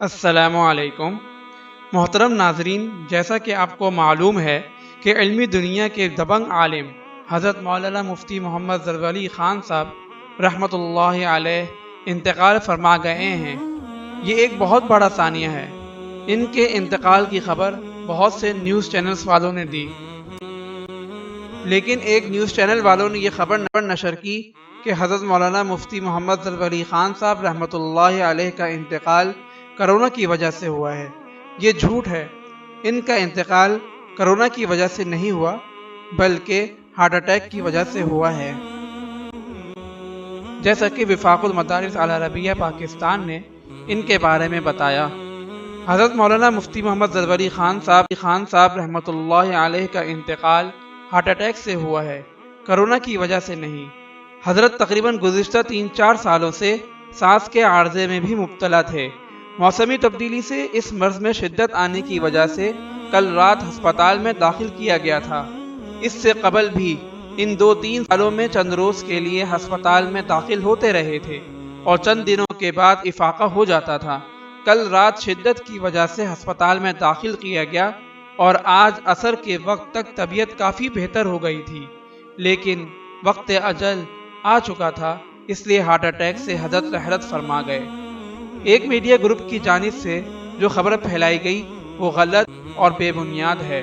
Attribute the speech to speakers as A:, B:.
A: السلام علیکم محترم ناظرین، جیسا کہ آپ کو معلوم ہے کہ علمی دنیا کے دبنگ عالم حضرت مولانا مفتی محمد زرزولی خان صاحب رحمۃ اللہ علیہ انتقال فرما گئے ہیں۔ یہ ایک بہت بڑا ثانیہ ہے۔ ان کے انتقال کی خبر بہت سے نیوز چینلز والوں نے دی، لیکن ایک نیوز چینل والوں نے یہ خبر نشر کی کہ حضرت مولانا مفتی محمد زرزولی خان صاحب رحمۃ اللہ علیہ کا انتقال کرونا کی وجہ سے ہوا ہے۔ یہ جھوٹ ہے۔ ان کا انتقال کرونا کی وجہ سے نہیں ہوا، بلکہ ہارٹ اٹیک کی وجہ سے ہوا ہے، جیسا کہ وفاق المدارس العربیہ پاکستان نے ان کے بارے میں بتایا۔ حضرت مولانا مفتی محمد زرزولی خان صاحب رحمۃ اللہ علیہ کا انتقال ہارٹ اٹیک سے ہوا ہے، کرونا کی وجہ سے نہیں۔ حضرت تقریباً گزشتہ 3-4 سالوں سے سانس کے عارضے میں بھی مبتلا تھے۔ موسمی تبدیلی سے اس مرض میں شدت آنے کی وجہ سے کل رات ہسپتال میں داخل کیا گیا تھا۔ اس سے قبل بھی ان 2-3 سالوں میں چند روز کے لیے ہسپتال میں داخل ہوتے رہے تھے اور چند دنوں کے بعد افاقہ ہو جاتا تھا۔ کل رات شدت کی وجہ سے ہسپتال میں داخل کیا گیا اور آج عصر کے وقت تک طبیعت کافی بہتر ہو گئی تھی، لیکن وقت اجل آ چکا تھا، اس لیے ہارٹ اٹیک سے حضرت رحلت فرما گئے۔ ایک میڈیا گروپ کی جانب سے جو خبر پھیلائی گئی وہ غلط اور بے بنیاد ہے۔